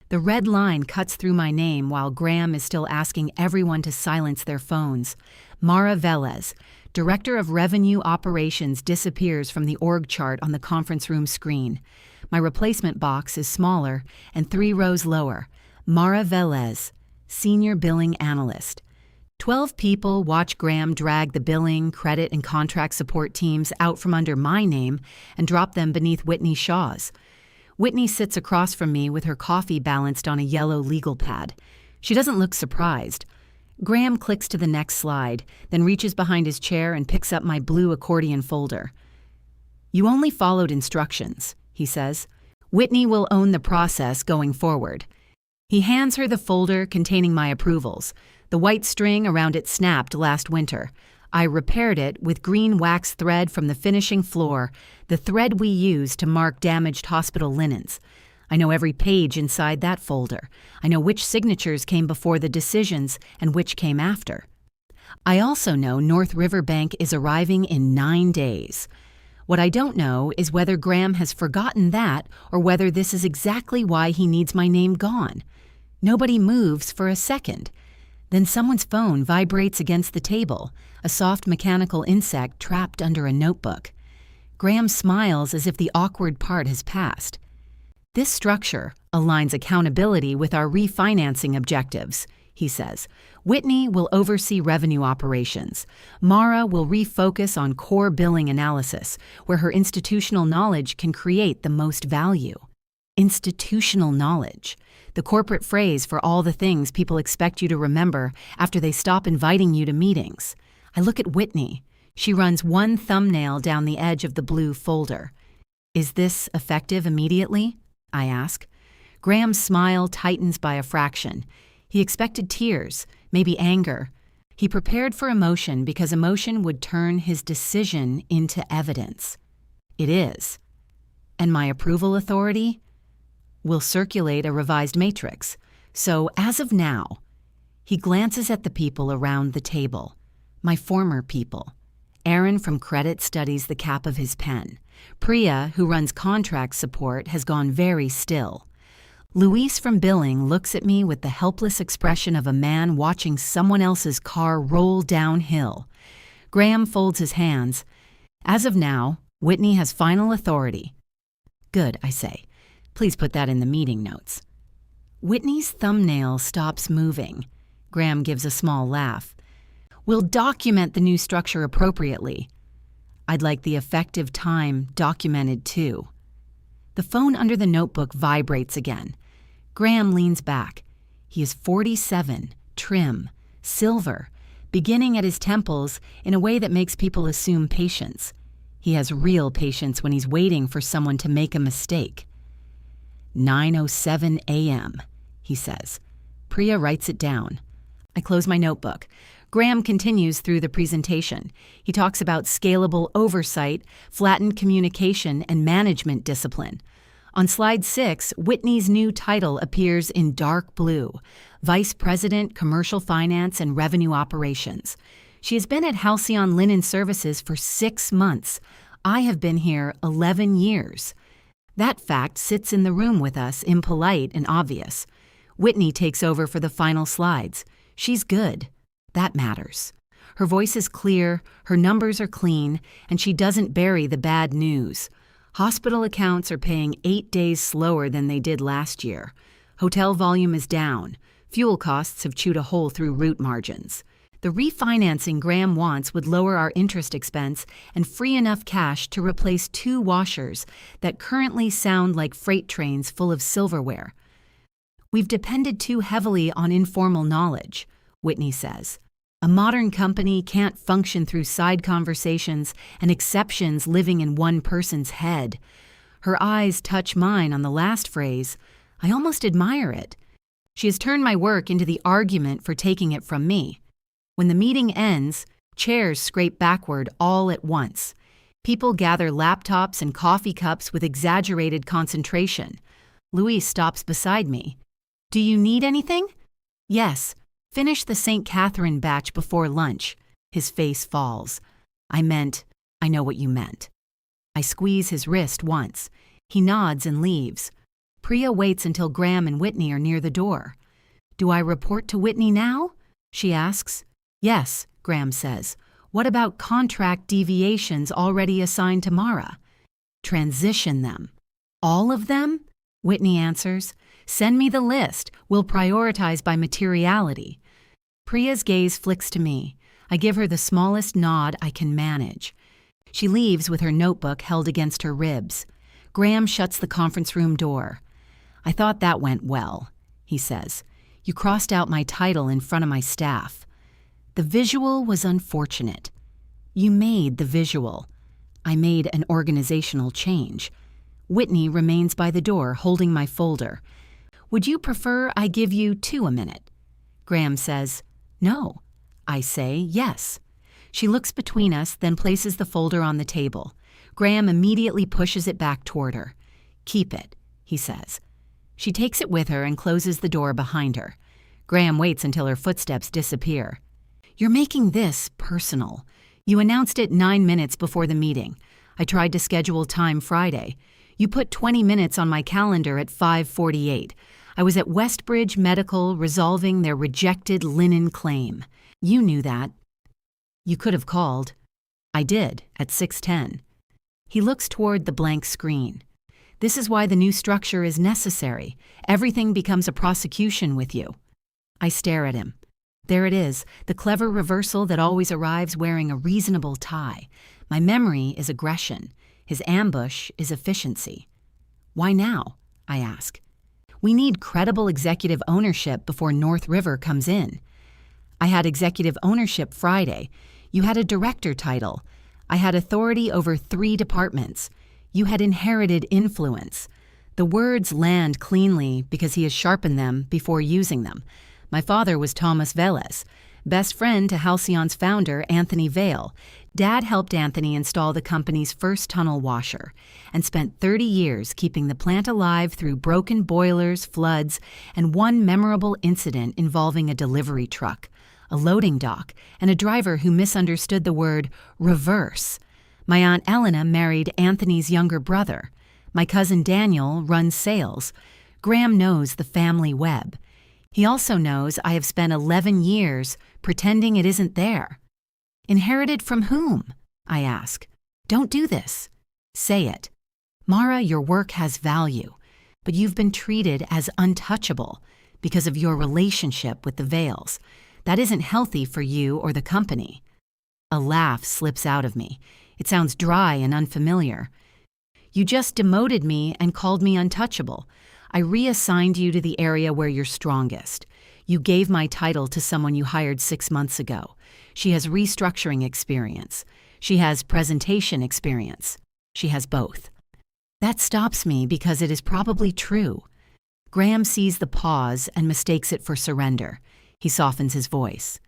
The red line cuts through my name while Graham is still asking everyone to silence their phones. Mara Velez, Director of Revenue Operations, disappears from the org chart on the conference room screen. My replacement box is smaller and 3 rows lower. Mara Velez, Senior Billing Analyst. 12 people watch Graham drag the billing, credit, and contract support teams out from under my name and drop them beneath Whitney Shaw's. Whitney sits across from me with her coffee balanced on a yellow legal pad. She doesn't look surprised. Graham clicks to the next slide, then reaches behind his chair and picks up my blue accordion folder. "You only followed instructions," he says. "Whitney will own the process going forward." He hands her the folder containing my approvals. The white string around it snapped last winter. I repaired it with green wax thread from the finishing floor, the thread we use to mark damaged hospital linens. I know every page inside that folder. I know which signatures came before the decisions and which came after. I also know North River Bank is arriving in 9 days. What I don't know is whether Graham has forgotten that or whether this is exactly why he needs my name gone. Nobody moves for a second. Then someone's phone vibrates against the table, a soft mechanical insect trapped under a notebook. Graham smiles as if the awkward part has passed. "This structure aligns accountability with our refinancing objectives," he says. "Whitney will oversee revenue operations. Mara will refocus on core billing analysis, where her institutional knowledge can create the most value." Institutional knowledge, the corporate phrase for all the things people expect you to remember after they stop inviting you to meetings. I look at Whitney. She runs one thumbnail down the edge of the blue folder. "Is this effective immediately?" I ask. Graham's smile tightens by a fraction. He expected tears, maybe anger. He prepared for emotion because emotion would turn his decision into evidence. It is. And my approval authority? Will circulate a revised matrix. So, as of now, he glances at the people around the table. My former people. Aaron from credit studies the cap of his pen. Priya, who runs contract support, has gone very still. Luis from billing looks at me with the helpless expression of a man watching someone else's car roll downhill. Graham folds his hands. As of now, Whitney has final authority. Good, I say. Please put that in the meeting notes. Whitney's thumbnail stops moving. Graham gives a small laugh. We'll document the new structure appropriately. I'd like the effective time documented too. The phone under the notebook vibrates again. Graham leans back. He is 47, trim, silver, beginning at his temples in a way that makes people assume patience. He has real patience when he's waiting for someone to make a mistake. 9:07 a.m., he says. Priya writes it down. I close my notebook. Graham continues through the presentation. He talks about scalable oversight, flattened communication, and management discipline. On slide 6, Whitney's new title appears in dark blue, Vice President, Commercial Finance and Revenue Operations. She has been at Halcyon Linen Services for 6 months. I have been here 11 years. That fact sits in the room with us, impolite and obvious. Whitney takes over for the final slides. She's good. That matters. Her voice is clear, her numbers are clean, and she doesn't bury the bad news. Hospital accounts are paying 8 days slower than they did last year. Hotel volume is down. Fuel costs have chewed a hole through root margins. The refinancing Graham wants would lower our interest expense and free enough cash to replace 2 washers that currently sound like freight trains full of silverware. We've depended too heavily on informal knowledge, Whitney says. A modern company can't function through side conversations and exceptions living in one person's head. Her eyes touch mine on the last phrase. I almost admire it. She has turned my work into the argument for taking it from me. When the meeting ends, chairs scrape backward all at once. People gather laptops and coffee cups with exaggerated concentration. Luis stops beside me. Do you need anything? Yes. Finish the St. Catherine batch before lunch. His face falls. I know what you meant. I squeeze his wrist once. He nods and leaves. Priya waits until Graham and Whitney are near the door. "Do I report to Whitney now?" she asks. "Yes," Graham says. "What about contract deviations already assigned to Mara?" "Transition them." "All of them?" Whitney answers. "Send me the list. We'll prioritize by materiality." Priya's gaze flicks to me. I give her the smallest nod I can manage. She leaves with her notebook held against her ribs. Graham shuts the conference room door. "I thought that went well," he says. "You crossed out my title in front of my staff. The visual was unfortunate." "You made the visual." "I made an organizational change." Whitney remains by the door holding my folder. "Would you prefer I give you 2 a minute?" Graham says, "No." I say, "Yes." She looks between us, then places the folder on the table. Graham immediately pushes it back toward her. "Keep it," he says. She takes it with her and closes the door behind her. Graham waits until her footsteps disappear. "You're making this personal. You announced it 9 minutes before the meeting. I tried to schedule time Friday. You put 20 minutes on my calendar at 5:48. I was at Westbridge Medical resolving their rejected linen claim. You knew that. You could have called." "I did, at 6:10. He looks toward the blank screen. "This is why the new structure is necessary. Everything becomes a prosecution with you." I stare at him. There it is, the clever reversal that always arrives wearing a reasonable tie. My memory is aggression. His ambush is efficiency. "Why now?" I ask. "We need credible executive ownership before North River comes in." "I had executive ownership Friday. You had a director title. I had authority over 3 departments. You had inherited influence. The words land cleanly because he has sharpened them before using them. My father was Thomas Velez, best friend to Halcyon's founder, Anthony Vale. Dad helped Anthony install the company's first tunnel washer and spent 30 years keeping the plant alive through broken boilers, floods, and one memorable incident involving a delivery truck, a loading dock, and a driver who misunderstood the word reverse. My Aunt Elena married Anthony's younger brother. My cousin Daniel runs sales. Graham knows the family web. He also knows I have spent 11 years pretending it isn't there. Inherited from whom? I ask. Don't do this. Say it. Mara, your work has value, but you've been treated as untouchable because of your relationship with the Vales. That isn't healthy for you or the company. A laugh slips out of me. It sounds dry and unfamiliar. You just demoted me and called me untouchable. I reassigned you to the area where you're strongest. You gave my title to someone you hired 6 months ago. She has restructuring experience. She has presentation experience. She has both. That stops me because it is probably true. Graham sees the pause and mistakes it for surrender. He softens his voice.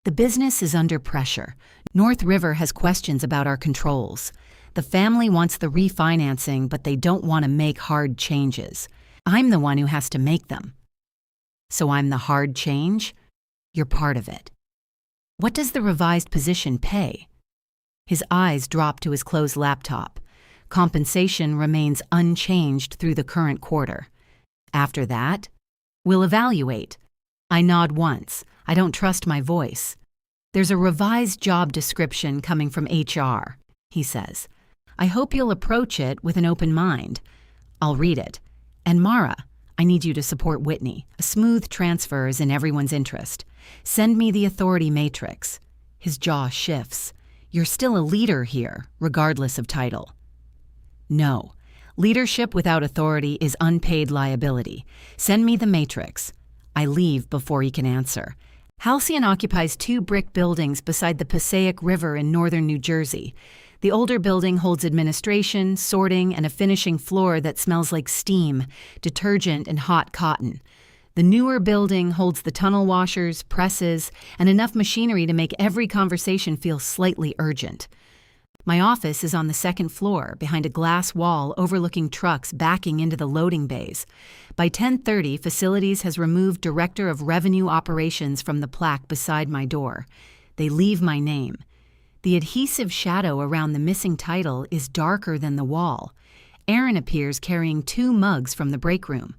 The business is under pressure. North River has questions about our controls. The family wants the refinancing, but they don't want to make hard changes. I'm the one who has to make them. So I'm the hard change? You're part of it. What does the revised position pay? His eyes drop to his closed laptop. Compensation remains unchanged through the current quarter. After that, we'll evaluate. I nod once. I don't trust my voice. There's a revised job description coming from HR, he says. I hope you'll approach it with an open mind. I'll read it. And Mara, I need you to support Whitney. A smooth transfer is in everyone's interest. Send me the authority matrix. His jaw shifts. You're still a leader here, regardless of title. No. Leadership without authority is unpaid liability. Send me the matrix. I leave before he can answer. Halcyon occupies 2 brick buildings beside the Passaic River in northern New Jersey. The older building holds administration, sorting, and a finishing floor that smells like steam, detergent, and hot cotton. The newer building holds the tunnel washers, presses, and enough machinery to make every conversation feel slightly urgent. My office is on the 2nd floor, behind a glass wall overlooking trucks backing into the loading bays. By 10:30, Facilities has removed Director of Revenue Operations from the plaque beside my door. They leave my name. The adhesive shadow around the missing title is darker than the wall. Aaron appears carrying 2 mugs from the break room.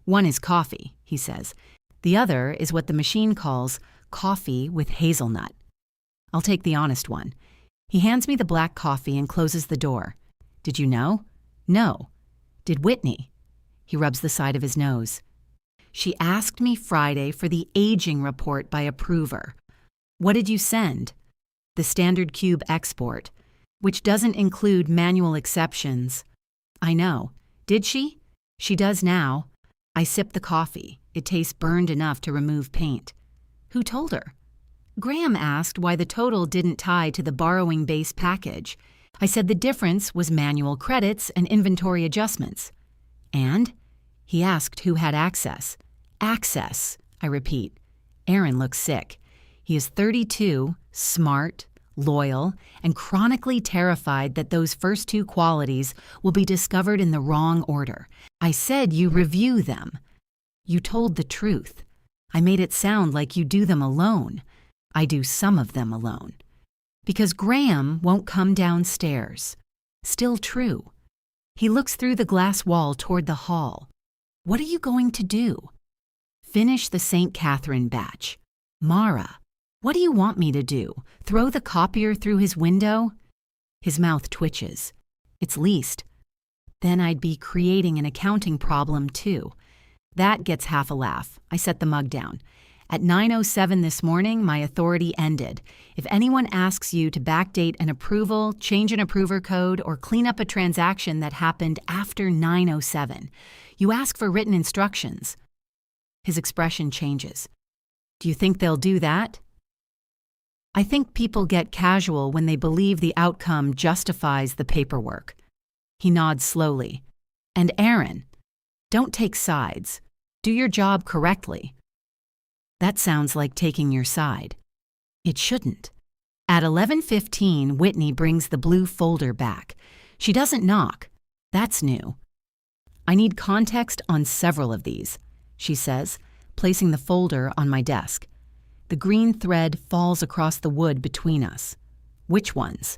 One is coffee, he says. The other is what the machine calls coffee with hazelnut. I'll take the honest one. He hands me the black coffee and closes the door. Did you know? No. Did Whitney? He rubs the side of his nose. She asked me Friday for the aging report by approver. What did you send? The standard cube export, which doesn't include manual exceptions. I know. Did she? She does now. I sip the coffee. It tastes burned enough to remove paint. Who told her? Graham asked why the total didn't tie to the borrowing base package. I said the difference was manual credits and inventory adjustments. And? He asked who had access. Access, I repeat. Aaron looks sick. He is 32, smart, loyal, and chronically terrified that those first 2 qualities will be discovered in the wrong order. I said you review them. You told the truth. I made it sound like you do them alone. I do some of them alone. Because Graham won't come downstairs. Still true. He looks through the glass wall toward the hall. What are you going to do? Finish the St. Catherine batch. Mara, what do you want me to do? Throw the copier through his window? His mouth twitches. It's leased. Then I'd be creating an accounting problem too. That gets half a laugh. I set the mug down. At 9:07 this morning, my authority ended. If anyone asks you to backdate an approval, change an approver code, or clean up a transaction that happened after 9:07, you ask for written instructions. His expression changes. Do you think they'll do that? I think people get casual when they believe the outcome justifies the paperwork. He nods slowly. And Aaron, don't take sides. Do your job correctly. That sounds like taking your side. It shouldn't. At 11:15, Whitney brings the blue folder back. She doesn't knock. That's new. I need context on several of these, she says, placing the folder on my desk. The green thread falls across the wood between us. Which ones?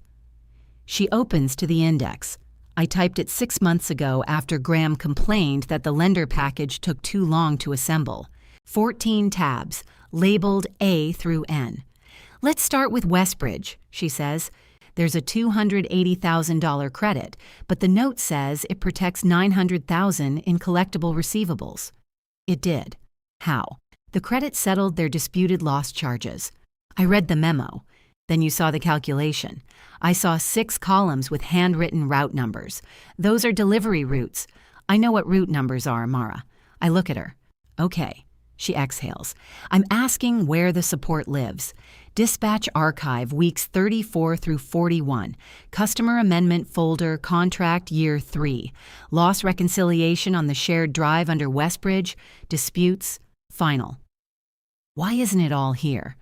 She opens to the index. I typed it 6 months ago after Graham complained that the lender package took too long to assemble. 14 tabs, labeled A through N. Let's start with Westbridge, she says. There's a $280,000 credit, but the note says it protects $900,000 in collectible receivables. It did. How? The credit settled their disputed loss charges. I read the memo. Then you saw the calculation. I saw 6 columns with handwritten route numbers. Those are delivery routes. I know what route numbers are, Mara. I look at her. Okay. She exhales. I'm asking where the support lives. Dispatch archive weeks 34 through 41. Customer amendment folder contract year 3. Loss reconciliation on the shared drive under Westbridge. Disputes. Final. Why isn't it all here?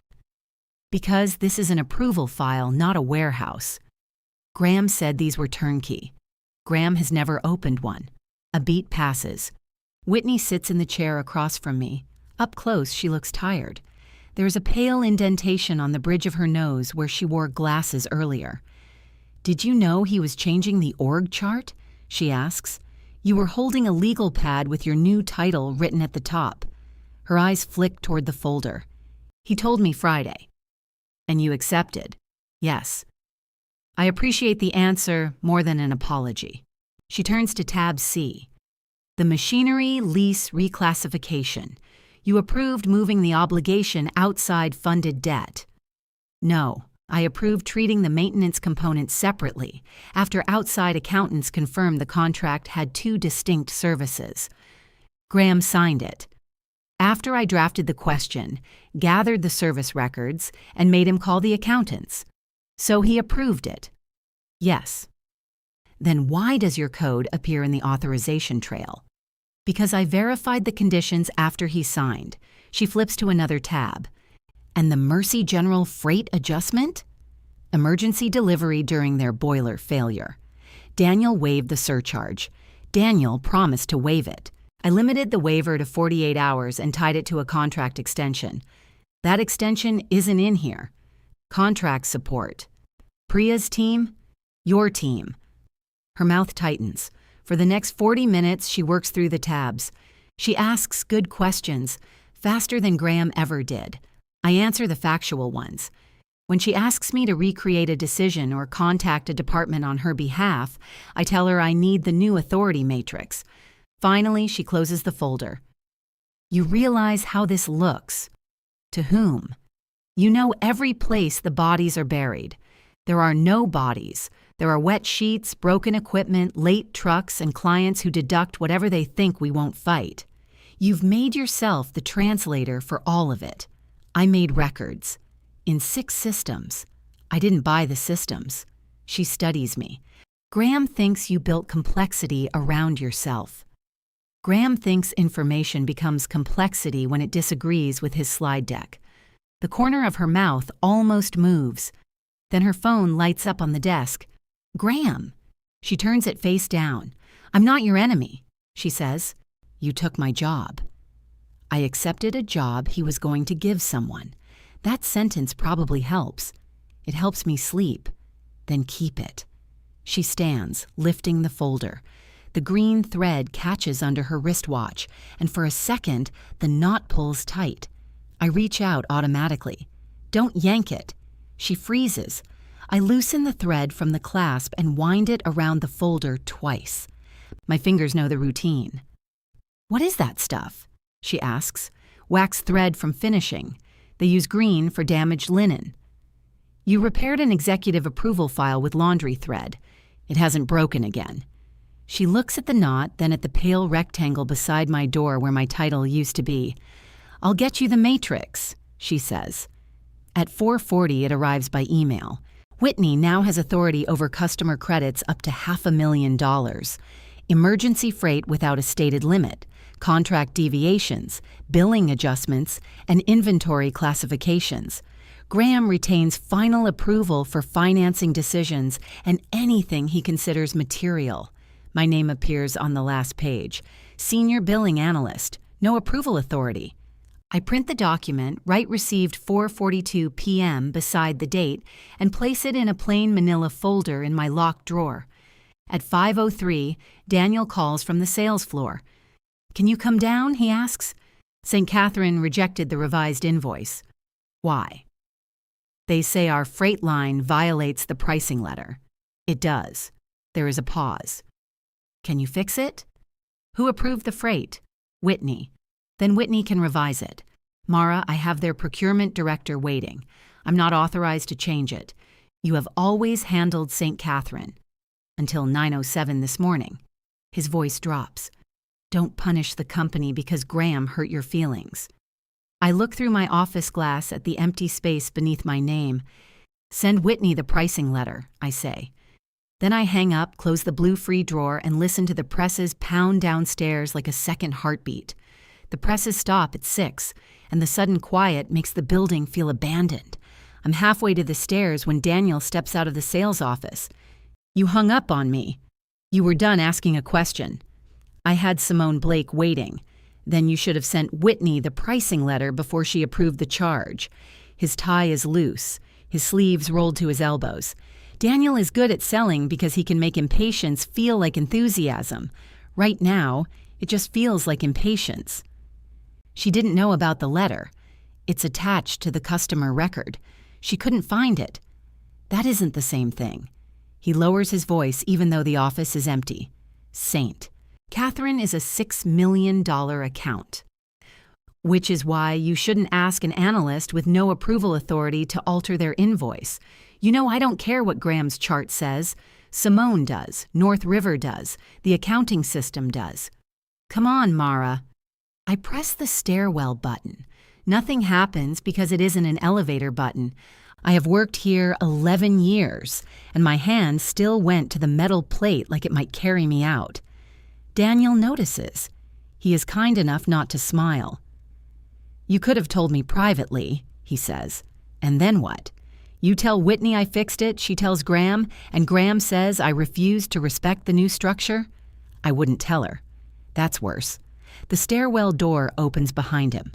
Because this is an approval file, not a warehouse. Graham said these were turnkey. Graham has never opened one. A beat passes. Whitney sits in the chair across from me. Up close, she looks tired. There is a pale indentation on the bridge of her nose where she wore glasses earlier. Did you know he was changing the org chart? She asks. You were holding a legal pad with your new title written at the top. Her eyes flick toward the folder. He told me Friday. And you accepted? Yes. I appreciate the answer more than an apology. She turns to tab C. The machinery lease reclassification. You approved moving the obligation outside funded debt. No, I approved treating the maintenance component separately after outside accountants confirmed the contract had 2 distinct services. Graham signed it. After I drafted the question, gathered the service records, and made him call the accountants. So he approved it. Yes. Then why does your code appear in the authorization trail? Because I verified the conditions after he signed. She flips to another tab. And the Mercy General freight adjustment? Emergency delivery during their boiler failure. Daniel waived the surcharge. Daniel promised to waive it. I limited the waiver to 48 hours and tied it to a contract extension. That extension isn't in here. Contract support. Priya's team? Your team. Her mouth tightens. For the next 40 minutes, she works through the tabs. She asks good questions, faster than Graham ever did. I answer the factual ones. When she asks me to recreate a decision or contact a department on her behalf, I tell her I need the new authority matrix. Finally, she closes the folder. You realize how this looks. To whom? You know every place the bodies are buried. There are no bodies. There are wet sheets, broken equipment, late trucks, and clients who deduct whatever they think we won't fight. You've made yourself the translator for all of it. I made records. In 6 systems. I didn't buy the systems. She studies me. Graham thinks you built complexity around yourself. Graham thinks information becomes complexity when it disagrees with his slide deck. The corner of her mouth almost moves. Then her phone lights up on the desk. Graham! She turns it face down. I'm not your enemy, she says. You took my job. I accepted a job he was going to give someone. That sentence probably helps. It helps me sleep. Then keep it. She stands, lifting the folder. The green thread catches under her wristwatch, and for a second, the knot pulls tight. I reach out automatically. Don't yank it. She freezes. I loosen the thread from the clasp and wind it around the folder twice. My fingers know the routine. What is that stuff? She asks. Wax thread from finishing. They use green for damaged linen. You repaired an executive approval file with laundry thread. It hasn't broken again. She looks at the knot, then at the pale rectangle beside my door where my title used to be. I'll get you the matrix, she says. At 4:40, it arrives by email. Whitney now has authority over customer credits up to $500,000. Emergency freight without a stated limit, contract deviations, billing adjustments, and inventory classifications. Graham retains final approval for financing decisions and anything he considers material. My name appears on the last page. Senior Billing Analyst, no approval authority. I print the document, write received 4:42 p.m. beside the date, and place it in a plain manila folder in my locked drawer. At 5:03, Daniel calls from the sales floor. Can you come down, he asks. St. Catherine rejected the revised invoice. Why? They say our freight line violates the pricing letter. It does. There is a pause. Can you fix it? Who approved the freight? Whitney. Then Whitney can revise it. Mara, I have their procurement director waiting. I'm not authorized to change it. You have always handled St. Catherine. Until 9:07 this morning. His voice drops. Don't punish the company because Graham hurt your feelings. I look through my office glass at the empty space beneath my name. Send Whitney the pricing letter, I say. Then I hang up, close the blue free drawer, and listen to the presses pound downstairs like a second heartbeat. The presses stop at 6, and the sudden quiet makes the building feel abandoned. I'm halfway to the stairs when Daniel steps out of the sales office. You hung up on me. You were done asking a question. I had Simone Blake waiting. Then you should have sent Whitney the pricing letter before she approved the charge. His tie is loose, his sleeves rolled to his elbows. Daniel is good at selling because he can make impatience feel like enthusiasm. Right now, it just feels like impatience. She didn't know about the letter. It's attached to the customer record. She couldn't find it. That isn't the same thing. He lowers his voice even though the office is empty. Saint. Catherine is a $6 million account. Which is why you shouldn't ask an analyst with no approval authority to alter their invoice. You know I don't care what Graham's chart says. Simone does. North River does. The accounting system does. Come on, Mara. I press the stairwell button. Nothing happens because it isn't an elevator button. I have worked here 11 years, and my hand still went to the metal plate like it might carry me out. Daniel notices. He is kind enough not to smile. You could have told me privately, he says. And then what? You tell Whitney I fixed it, she tells Graham, and Graham says I refused to respect the new structure? I wouldn't tell her. That's worse. The stairwell door opens behind him.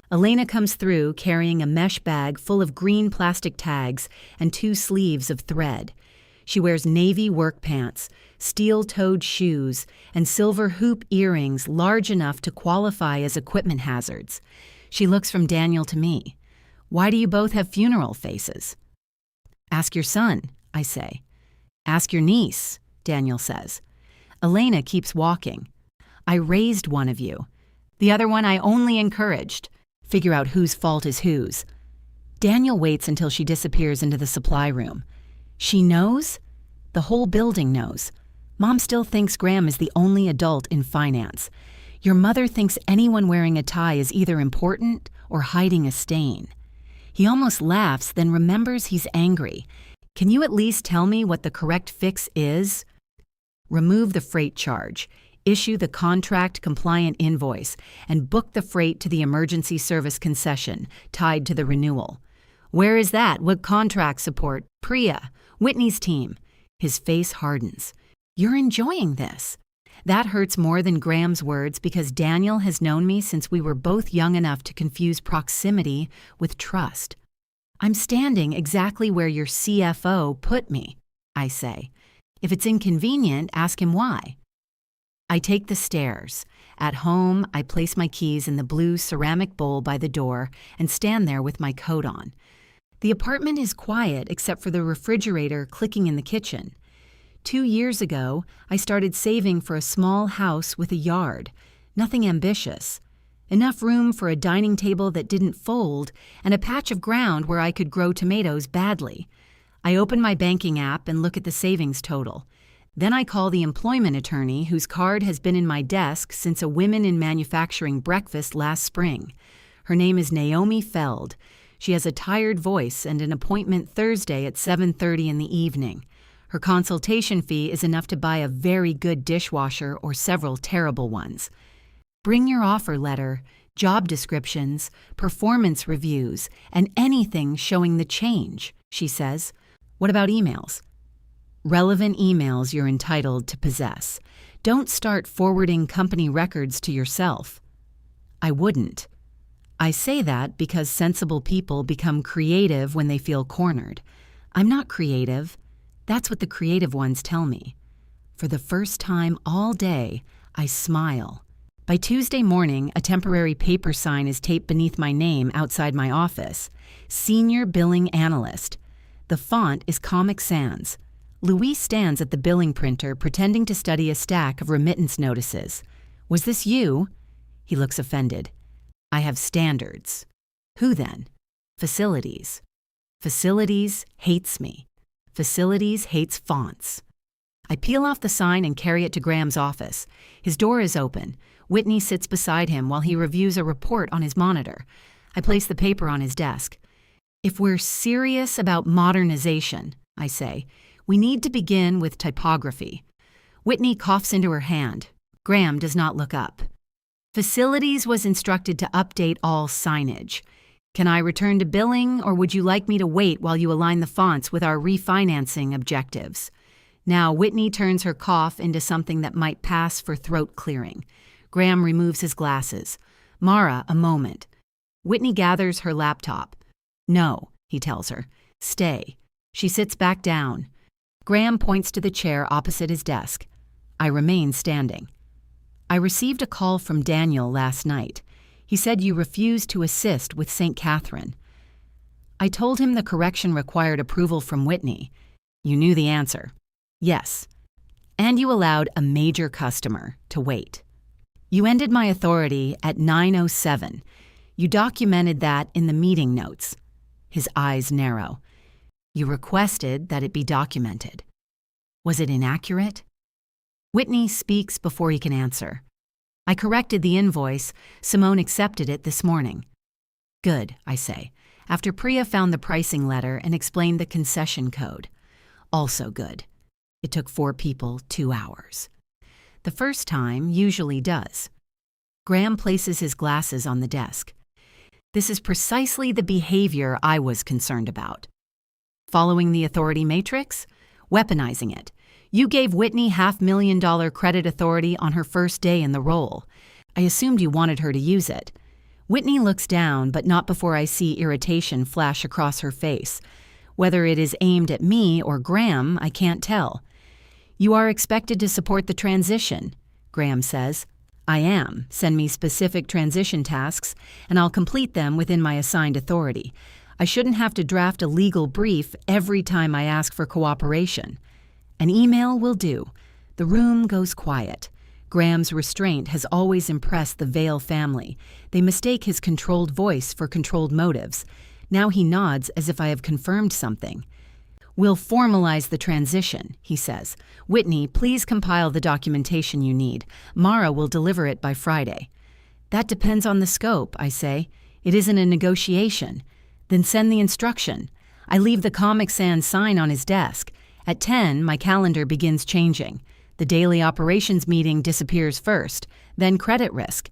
Elena comes through carrying a mesh bag full of green plastic tags and 2 sleeves of thread. She wears navy work pants, steel-toed shoes, and silver hoop earrings large enough to qualify as equipment hazards. She looks from Daniel to me. Why do you both have funeral faces? Ask your son, I say. Ask your niece, Daniel says. Elena keeps walking. I raised one of you. The other one I only encouraged. Figure out whose fault is whose. Daniel waits until she disappears into the supply room. She knows? The whole building knows. Mom still thinks Graham is the only adult in finance. Your mother thinks anyone wearing a tie is either important or hiding a stain. He almost laughs, then remembers he's angry. Can you at least tell me what the correct fix is? Remove the freight charge, issue the contract-compliant invoice, and book the freight to the emergency service concession tied to the renewal. Where is that? What contract support? Priya, Whitney's team. His face hardens. You're enjoying this. That hurts more than Graham's words because Daniel has known me since we were both young enough to confuse proximity with trust. I'm standing exactly where your CFO put me, I say. If it's inconvenient, ask him why. I take the stairs. At home, I place my keys in the blue ceramic bowl by the door and stand there with my coat on. The apartment is quiet except for the refrigerator clicking in the kitchen. 2 years ago, I started saving for a small house with a yard. Nothing ambitious. Enough room for a dining table that didn't fold and a patch of ground where I could grow tomatoes badly. I open my banking app and look at the savings total. Then I call the employment attorney whose card has been in my desk since a Women in Manufacturing breakfast last spring. Her name is Naomi Feld. She has a tired voice and an appointment Thursday at 7:30 in the evening. Her consultation fee is enough to buy a very good dishwasher or several terrible ones. Bring your offer letter, job descriptions, performance reviews, and anything showing the change, she says. What about emails? Relevant emails you're entitled to possess. Don't start forwarding company records to yourself. I wouldn't. I say that because sensible people become creative when they feel cornered. I'm not creative. That's what the creative ones tell me. For the first time all day, I smile. By Tuesday morning, a temporary paper sign is taped beneath my name outside my office. Senior Billing Analyst. The font is Comic Sans. Louis stands at the billing printer pretending to study a stack of remittance notices. Was this you? He looks offended. I have standards. Who then? Facilities. Facilities hates me. Facilities hates fonts. I peel off the sign and carry it to Graham's office. His door is open. Whitney sits beside him while he reviews a report on his monitor. I place the paper on his desk. If we're serious about modernization, I say, we need to begin with typography. Whitney coughs into her hand. Graham does not look up. Facilities was instructed to update all signage. Can I return to billing, or would you like me to wait while you align the fonts with our refinancing objectives? Now, Whitney turns her cough into something that might pass for throat clearing. Graham removes his glasses. Mara, a moment. Whitney gathers her laptop. No, he tells her. Stay. She sits back down. Graham points to the chair opposite his desk. I remain standing. I received a call from Daniel last night. He said you refused to assist with St. Catherine. I told him the correction required approval from Whitney. You knew the answer. Yes. And you allowed a major customer to wait. You ended my authority at 9:07. You documented that in the meeting notes. His eyes narrow. You requested that it be documented. Was it inaccurate? Whitney speaks before he can answer. I corrected the invoice. Simone accepted it this morning. Good, I say, after Priya found the pricing letter and explained the concession code. Also good. It took 4 people 2 hours. The first time usually does. Graham places his glasses on the desk. This is precisely the behavior I was concerned about. Following the authority matrix? Weaponizing it. You gave Whitney $500,000 credit authority on her first day in the role. I assumed you wanted her to use it. Whitney looks down, but not before I see irritation flash across her face. Whether it is aimed at me or Graham, I can't tell. You are expected to support the transition, Graham says. I am. Send me specific transition tasks, and I'll complete them within my assigned authority. I shouldn't have to draft a legal brief every time I ask for cooperation. An email will do. The room goes quiet. Graham's restraint has always impressed the Vale family. They mistake his controlled voice for controlled motives. Now he nods as if I have confirmed something. We'll formalize the transition, he says. Whitney, please compile the documentation you need. Mara will deliver it by Friday. That depends on the scope, I say. It isn't a negotiation. Then send the instruction. I leave the Comic Sans sign on his desk. At 10, my calendar begins changing. The daily operations meeting disappears first, then credit risk.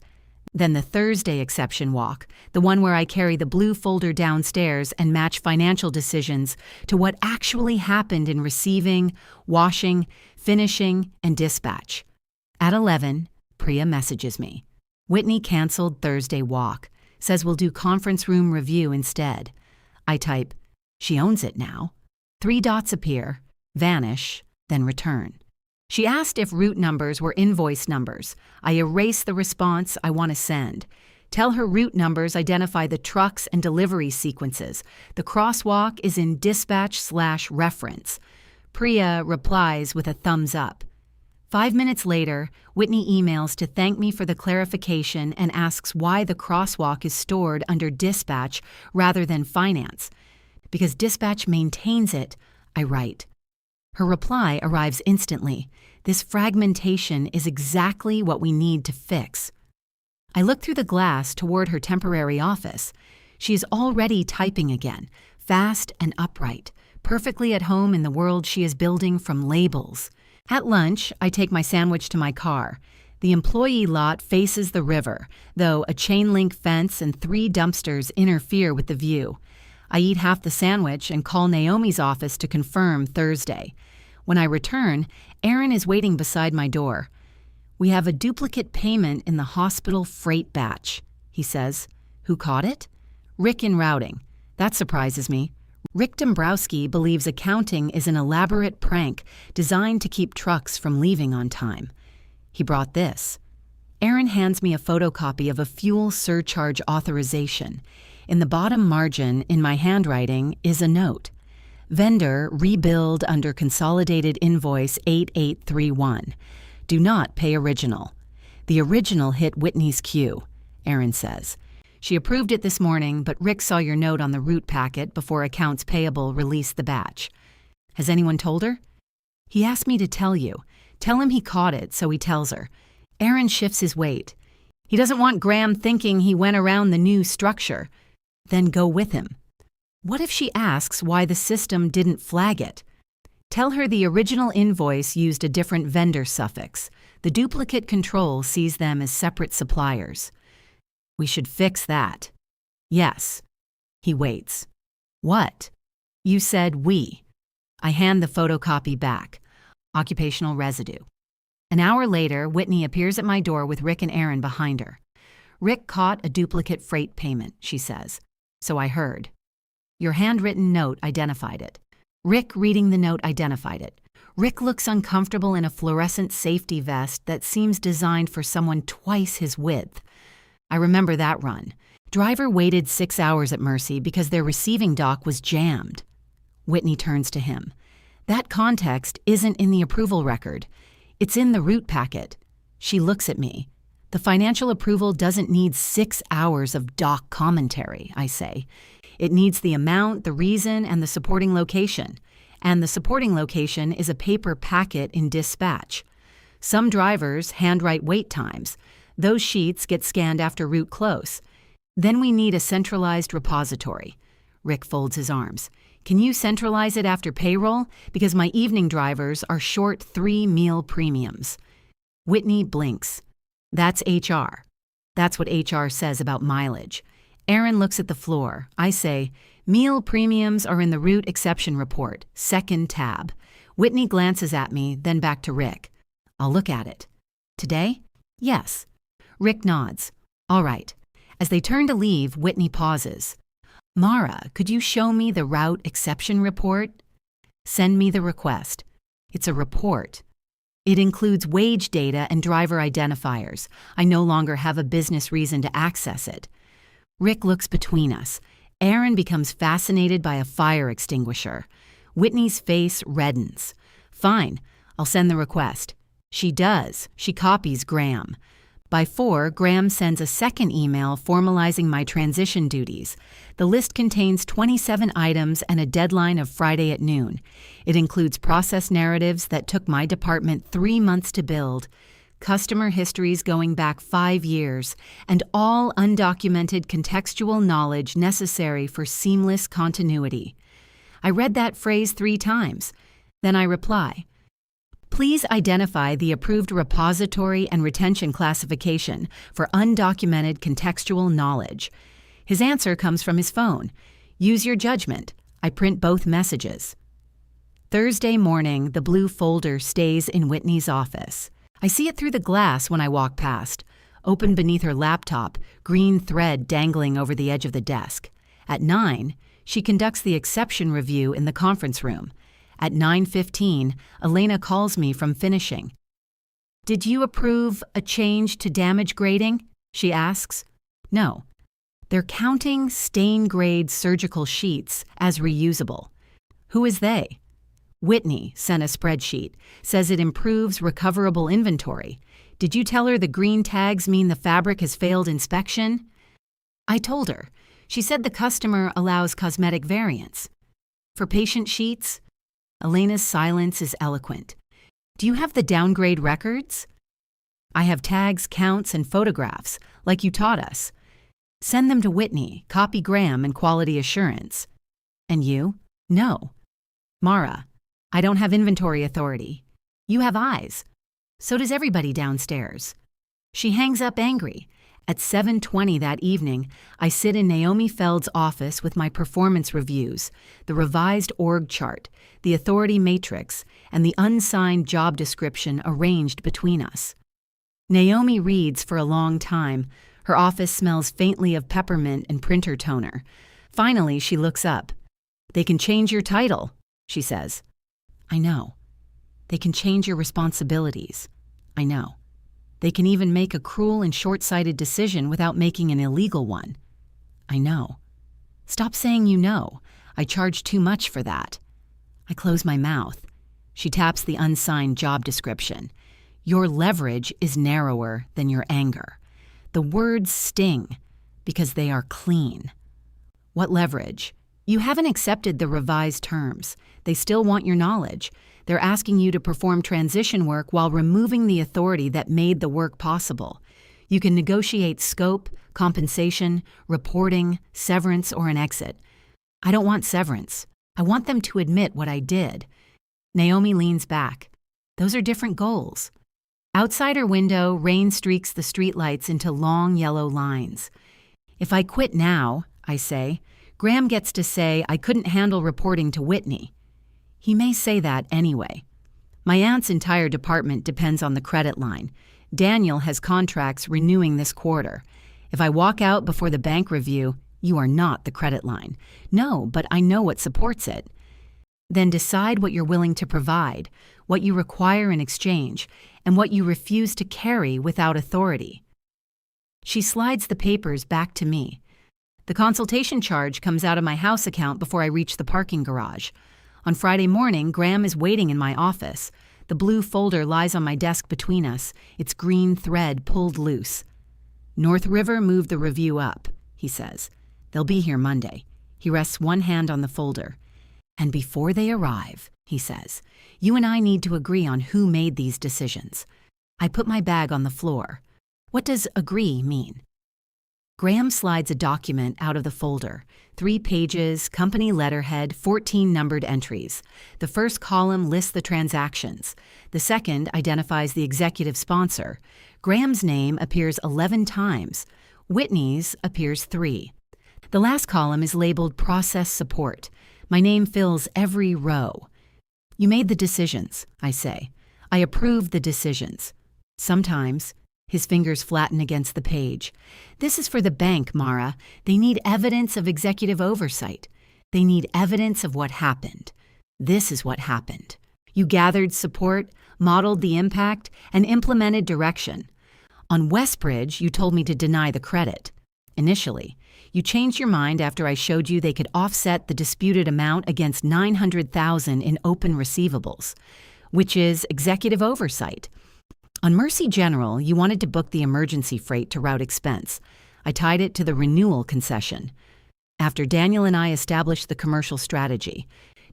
Then the Thursday exception walk, the one where I carry the blue folder downstairs and match financial decisions to what actually happened in receiving, washing, finishing, and dispatch. At 11, Priya messages me. Whitney canceled Thursday walk, says we'll do conference room review instead. I type, she owns it now. 3 dots appear, vanish, then return. She asked if route numbers were invoice numbers. I erase the response I want to send. Tell her route numbers identify the trucks and delivery sequences. The crosswalk is in dispatch/reference. Priya replies with a thumbs up. 5 minutes later, Whitney emails to thank me for the clarification and asks why the crosswalk is stored under dispatch rather than finance. Because dispatch maintains it, I write. Her reply arrives instantly. This fragmentation is exactly what we need to fix. I look through the glass toward her temporary office. She is already typing again, fast and upright, perfectly at home in the world she is building from labels. At lunch, I take my sandwich to my car. The employee lot faces the river, though a chain-link fence and 3 dumpsters interfere with the view. I eat half the sandwich and call Naomi's office to confirm Thursday. When I return, Aaron is waiting beside my door. We have a duplicate payment in the hospital freight batch, he says. Who caught it? Rick in routing. That surprises me. Rick Dombrowski believes accounting is an elaborate prank designed to keep trucks from leaving on time. He brought this. Aaron hands me a photocopy of a fuel surcharge authorization. In the bottom margin, in my handwriting, is a note. Vendor rebuild under Consolidated Invoice 8831. Do not pay original. The original hit Whitney's queue, Aaron says. She approved it this morning, but Rick saw your note on the route packet before accounts payable released the batch. Has anyone told her? He asked me to tell you. Tell him he caught it, so he tells her. Aaron shifts his weight. He doesn't want Graham thinking he went around the new structure. Then go with him. What if she asks why the system didn't flag it? Tell her the original invoice used a different vendor suffix. The duplicate control sees them as separate suppliers. We should fix that. Yes. He waits. What? You said we. I hand the photocopy back. Occupational residue. An hour later, Whitney appears at my door with Rick and Aaron behind her. Rick caught a duplicate freight payment, she says. So I heard. Your handwritten note identified it. Rick reading the note identified it. Rick looks uncomfortable in a fluorescent safety vest that seems designed for someone twice his width. I remember that run. Driver waited 6 hours at Mercy because their receiving dock was jammed. Whitney turns to him. That context isn't in the approval record. It's in the route packet. She looks at me. The financial approval doesn't need 6 hours of dock commentary, I say. It needs the amount, the reason, and the supporting location. And the supporting location is a paper packet in dispatch. Some drivers handwrite wait times. Those sheets get scanned after route close. Then we need a centralized repository. Rick folds his arms. Can you centralize it after payroll? Because my evening drivers are short 3 meal premiums. Whitney blinks. That's HR. That's what HR says about mileage. Aaron looks at the floor. I say, meal premiums are in the route exception report, 2nd tab. Whitney glances at me, then back to Rick. I'll look at it. Today? Yes. Rick nods. All right. As they turn to leave, Whitney pauses. Mara, could you show me the route exception report? Send me the request. It's a report. It includes wage data and driver identifiers. I no longer have a business reason to access it. Rick looks between us. Aaron becomes fascinated by a fire extinguisher. Whitney's face reddens. Fine, I'll send the request. She does. She copies Graham. By 4, Graham sends a second email formalizing my transition duties. The list contains 27 items and a deadline of Friday at noon. It includes process narratives that took my department 3 months to build, customer histories going back 5 years, and all undocumented contextual knowledge necessary for seamless continuity. I read that phrase 3 times. Then I reply, please identify the approved repository and retention classification for undocumented contextual knowledge. His answer comes from his phone. Use your judgment. I print both messages. Thursday morning, the blue folder stays in Whitney's office. I see it through the glass when I walk past. Open beneath her laptop, green thread dangling over the edge of the desk. At 9, she conducts the exception review in the conference room. At 9:15, Elena calls me from finishing. Did you approve a change to damage grading? She asks. No. They're counting stain-grade surgical sheets as reusable. Who is they? Whitney sent a spreadsheet, says it improves recoverable inventory. Did you tell her the green tags mean the fabric has failed inspection? I told her. She said the customer allows cosmetic variants. For patient sheets? Elena's silence is eloquent. Do you have the downgrade records? I have tags, counts, and photographs, like you taught us. Send them to Whitney, copy Graham, and quality assurance. And you? No. Mara, I don't have inventory authority. You have eyes. So does everybody downstairs. She hangs up angry. At 7:20 that evening, I sit in Naomi Feld's office with my performance reviews, the revised org chart, the authority matrix, and the unsigned job description arranged between us. Naomi reads for a long time. Her office smells faintly of peppermint and printer toner. Finally, she looks up. They can change your title, she says. I know. They can change your responsibilities. I know. They can even make a cruel and short-sighted decision without making an illegal one. I know. Stop saying you know. I charge too much for that. I close my mouth. She taps the unsigned job description. Your leverage is narrower than your anger. The words sting because they are clean. What leverage? You haven't accepted the revised terms. They still want your knowledge. They're asking you to perform transition work while removing the authority that made the work possible. You can negotiate scope, compensation, reporting, severance, or an exit. I don't want severance. I want them to admit what I did. Naomi leans back. Those are different goals. Outside her window, rain streaks the streetlights into long yellow lines. If I quit now, I say, Graham gets to say I couldn't handle reporting to Whitney. He may say that anyway. My aunt's entire department depends on the credit line. Daniel has contracts renewing this quarter. If I walk out before the bank review, you are not the credit line. No, but I know what supports it. Then decide what you're willing to provide, what you require in exchange, and what you refuse to carry without authority. She slides the papers back to me. The consultation charge comes out of my house account before I reach the parking garage. On Friday morning, Graham is waiting in my office. The blue folder lies on my desk between us, its green thread pulled loose. North River moved the review up, he says. They'll be here Monday. He rests one hand on the folder. And before they arrive, he says, you and I need to agree on who made these decisions. I put my bag on the floor. What does agree mean? Graham slides a document out of the folder. 3 pages, company letterhead, 14 numbered entries. The first column lists the transactions. The second identifies the executive sponsor. Graham's name appears 11 times. Whitney's appears 3. The last column is labeled Process Support. My name fills every row. You made the decisions, I say. I approve the decisions. Sometimes His fingers flatten against the page. This is for the bank, Mara. They need evidence of executive oversight. They need evidence of what happened. This is what happened. You gathered support, modeled the impact, and implemented direction. On Westbridge, you told me to deny the credit. Initially, you changed your mind after I showed you they could offset the disputed amount against $900,000 in open receivables, which is executive oversight. On Mercy General, you wanted to book the emergency freight to route expense. I tied it to the renewal concession. After Daniel and I established the commercial strategy,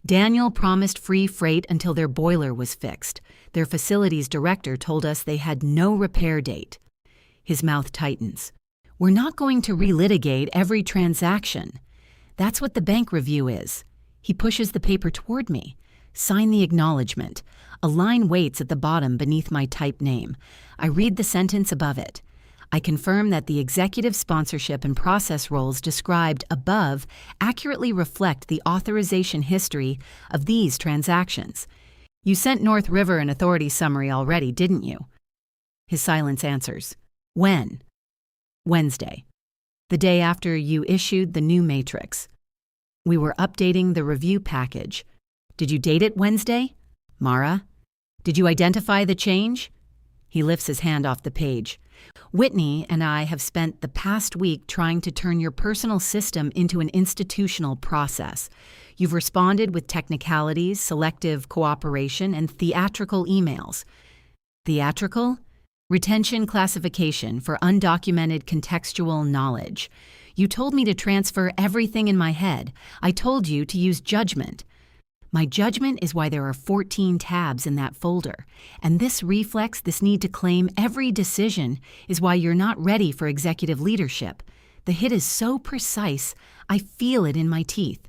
Daniel promised free freight until their boiler was fixed. Their facilities director told us they had no repair date. His mouth tightens. We're not going to relitigate every transaction. That's what the bank review is. He pushes the paper toward me. Sign the acknowledgement. A line waits at the bottom beneath my typed name. I read the sentence above it. I confirm that the executive sponsorship and process roles described above accurately reflect the authorization history of these transactions. You sent North River an authority summary already, didn't you? His silence answers. When? Wednesday. The day after you issued the new matrix. We were updating the review package. Did you date it Wednesday? Mara? Did you identify the change? He lifts his hand off the page. Whitney and I have spent the past week trying to turn your personal system into an institutional process. You've responded with technicalities, selective cooperation, and theatrical emails. Theatrical? Retention classification for undocumented contextual knowledge. You told me to transfer everything in my head. I told you to use judgment. My judgment is why there are 14 tabs in that folder, and this reflex, this need to claim every decision, is why you're not ready for executive leadership. The hit is so precise, I feel it in my teeth.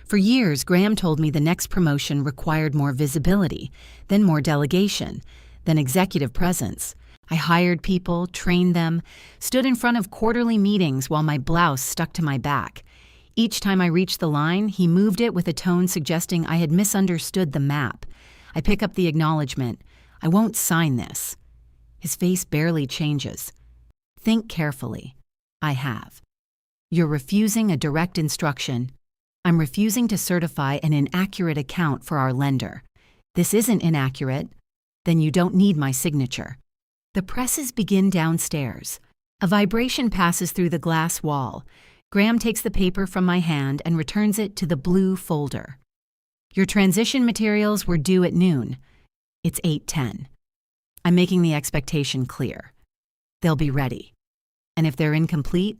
For years, Graham told me the next promotion required more visibility, then more delegation, then executive presence. I hired people, trained them, stood in front of quarterly meetings while my blouse stuck to my back. Each time I reached the line, he moved it with a tone suggesting I had misunderstood the map. I pick up the acknowledgement. I won't sign this. His face barely changes. Think carefully. I have. You're refusing a direct instruction. I'm refusing to certify an inaccurate account for our lender. This isn't inaccurate. Then you don't need my signature. The presses begin downstairs. A vibration passes through the glass wall. Graham takes the paper from my hand and returns it to the blue folder. Your transition materials were due at noon. It's 8:10. I'm making the expectation clear. They'll be ready. And if they're incomplete,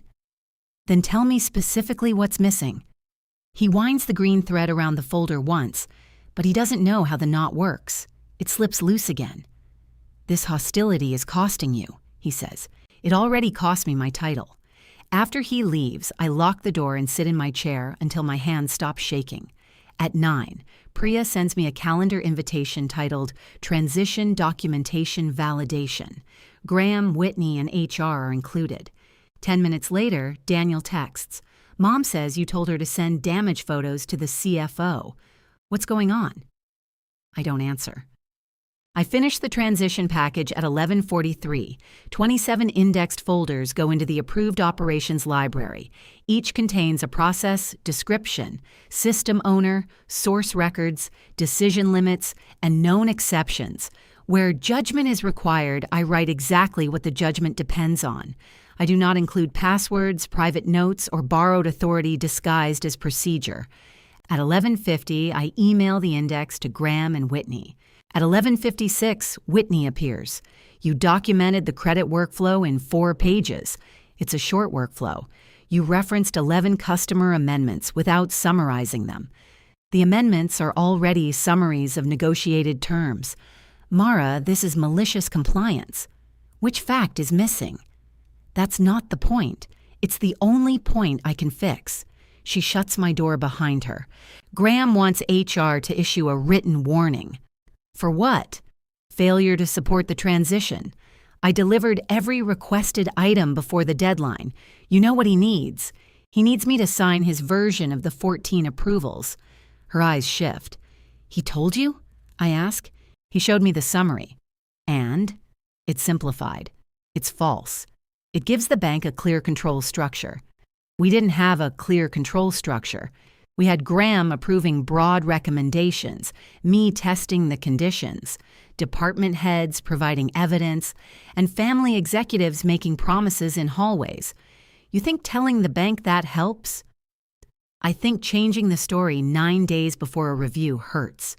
then tell me specifically what's missing. He winds the green thread around the folder once, but he doesn't know how the knot works. It slips loose again. This hostility is costing you, he says. It already cost me my title. After he leaves, I lock the door and sit in my chair until my hands stop shaking. At 9, Priya sends me a calendar invitation titled Transition Documentation Validation. Graham, Whitney, and HR are included. 10 minutes later, Daniel texts. Mom says you told her to send damage photos to the CFO. What's going on? I don't answer. I finish the transition package at 11:43. 27 indexed folders go into the approved operations library. Each contains a process, description, system owner, source records, decision limits, and known exceptions. Where judgment is required, I write exactly what the judgment depends on. I do not include passwords, private notes, or borrowed authority disguised as procedure. At 11:50, I email the index to Graham and Whitney. At 11:56, Whitney appears. You documented the credit workflow in 4 pages. It's a short workflow. You referenced 11 customer amendments without summarizing them. The amendments are already summaries of negotiated terms. Mara, this is malicious compliance. Which fact is missing? That's not the point. It's the only point I can fix. She shuts my door behind her. Graham wants HR to issue a written warning. For what? Failure to support the transition. I delivered every requested item before the deadline. You know what he needs. He needs me to sign his version of the 14 approvals. Her eyes shift. He told you? I ask. He showed me the summary. And? It's simplified. It's false. It gives the bank a clear control structure. We didn't have a clear control structure. We had Graham approving broad recommendations, me testing the conditions, department heads providing evidence, and family executives making promises in hallways. You think telling the bank that helps? I think changing the story 9 days before a review hurts.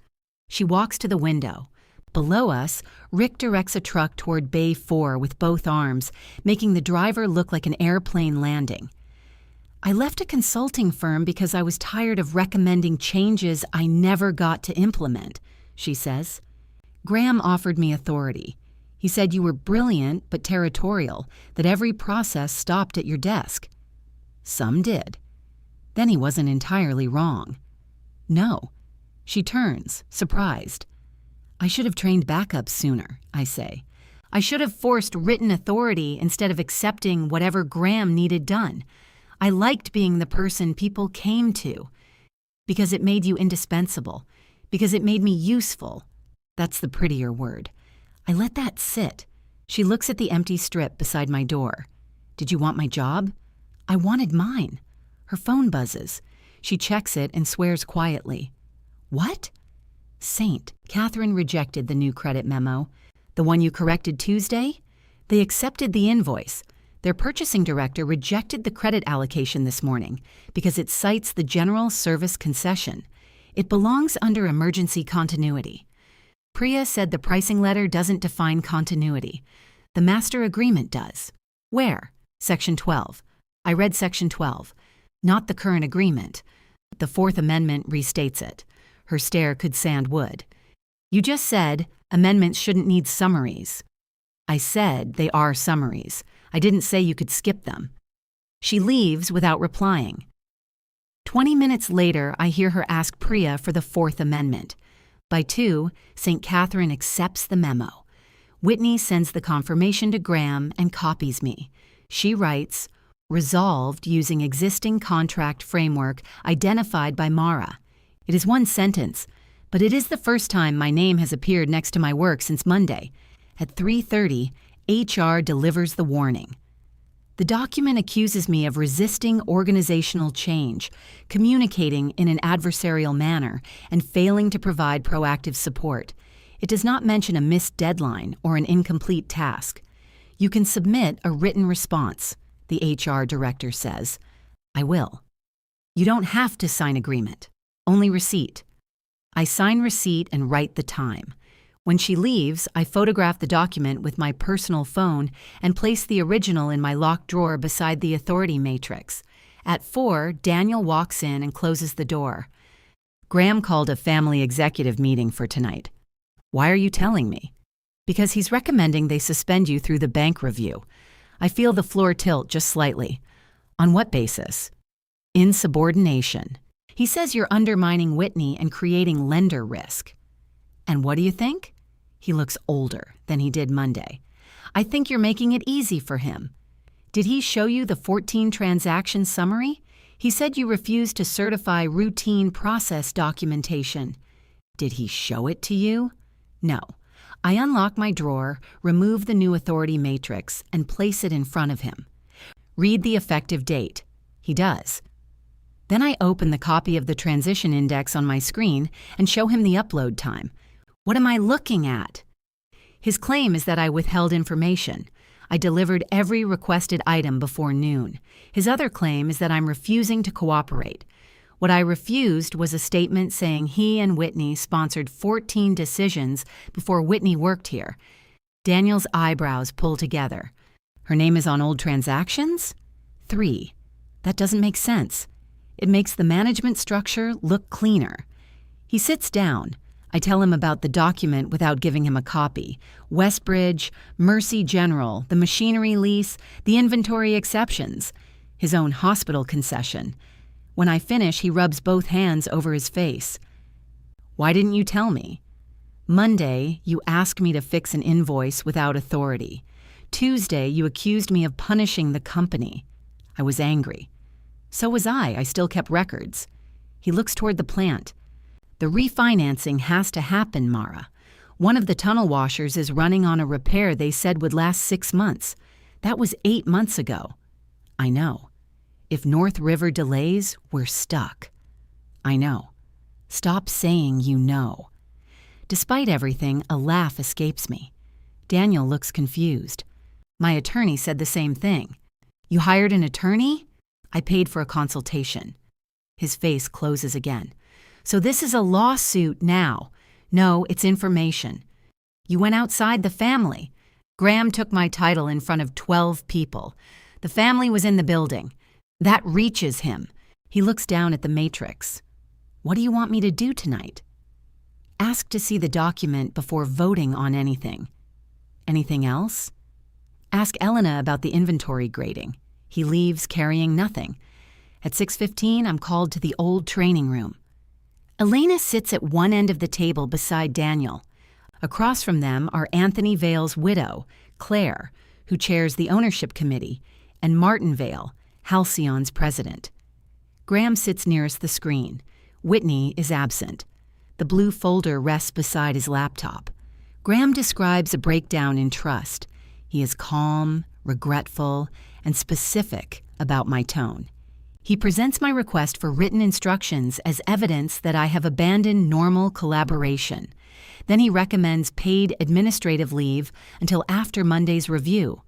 She walks to the window. Below us, Rick directs a truck toward Bay 4 with both arms, making the driver look like an airplane landing. I left a consulting firm because I was tired of recommending changes I never got to implement, she says. Graham offered me authority. He said you were brilliant but territorial, that every process stopped at your desk. Some did. Then he wasn't entirely wrong. No. She turns, surprised. I should have trained backups sooner, I say. I should have forced written authority instead of accepting whatever Graham needed done. I liked being the person people came to because it made you indispensable, because it made me useful. That's the prettier word. I let that sit. She looks at the empty strip beside my door. Did you want my job? I wanted mine. Her phone buzzes. She checks it and swears quietly. What? Saint, Catherine rejected the new credit memo. The one you corrected Tuesday? They accepted the invoice. Their purchasing director rejected the credit allocation this morning because it cites the general service concession. It belongs under emergency continuity. Priya said the pricing letter doesn't define continuity. The master agreement does. Where? Section 12. I read Section 12. Not the current agreement. The Fourth Amendment restates it. Her stare could sand wood. You just said amendments shouldn't need summaries. I said they are summaries. I didn't say you could skip them. She leaves without replying. 20 minutes later, I hear her ask Priya for the Fourth Amendment. By 2, St. Catherine accepts the memo. Whitney sends the confirmation to Graham and copies me. She writes, resolved using existing contract framework identified by Mara. It is one sentence, but it is the first time my name has appeared next to my work since Monday. At 3:30, HR delivers the warning. The document accuses me of resisting organizational change, communicating in an adversarial manner, and failing to provide proactive support. It does not mention a missed deadline or an incomplete task. You can submit a written response, the HR director says. I will. You don't have to sign agreement. Only receipt. I sign receipt and write the time. When she leaves, I photograph the document with my personal phone and place the original in my locked drawer beside the authority matrix. At 4, Daniel walks in and closes the door. Graham called a family executive meeting for tonight. Why are you telling me? Because he's recommending they suspend you through the bank review. I feel the floor tilt just slightly. On what basis? Insubordination. He says you're undermining Whitney and creating lender risk. And what do you think? He looks older than he did Monday. I think you're making it easy for him. Did he show you the 14 transaction summary? He said you refused to certify routine process documentation. Did he show it to you? No. I unlock my drawer, remove the new authority matrix, and place it in front of him. Read the effective date. He does. Then I open the copy of the transition index on my screen and show him the upload time. What am I looking at? His claim is that I withheld information. I delivered every requested item before noon. His other claim is that I'm refusing to cooperate. What I refused was a statement saying he and Whitney sponsored 14 decisions before Whitney worked here. Daniel's eyebrows pull together. Her name is on old transactions? 3. That doesn't make sense. It makes the management structure look cleaner. He sits down. I tell him about the document without giving him a copy. Westbridge, Mercy General, the machinery lease, the inventory exceptions, his own hospital concession. When I finish, he rubs both hands over his face. Why didn't you tell me? Monday, you asked me to fix an invoice without authority. Tuesday, you accused me of punishing the company. I was angry. So was I still kept records. He looks toward the plant. The refinancing has to happen, Mara. One of the tunnel washers is running on a repair they said would last 6 months. That was 8 months ago. I know. If North River delays, we're stuck. I know. Stop saying you know. Despite everything, a laugh escapes me. Daniel looks confused. My attorney said the same thing. You hired an attorney? I paid for a consultation. His face closes again. So this is a lawsuit now. No, it's information. You went outside the family. Graham took my title in front of 12 people. The family was in the building. That reaches him. He looks down at the matrix. What do you want me to do tonight? Ask to see the document before voting on anything. Anything else? Ask Elena about the inventory grading. He leaves carrying nothing. At 6:15, I'm called to the old training room. Elena sits at one end of the table beside Daniel. Across from them are Anthony Vale's widow, Claire, who chairs the ownership committee, and Martin Vale, Halcyon's president. Graham sits nearest the screen. Whitney is absent. The blue folder rests beside his laptop. Graham describes a breakdown in trust. He is calm, regretful, and specific about my tone. He presents my request for written instructions as evidence that I have abandoned normal collaboration. Then he recommends paid administrative leave until after Monday's review.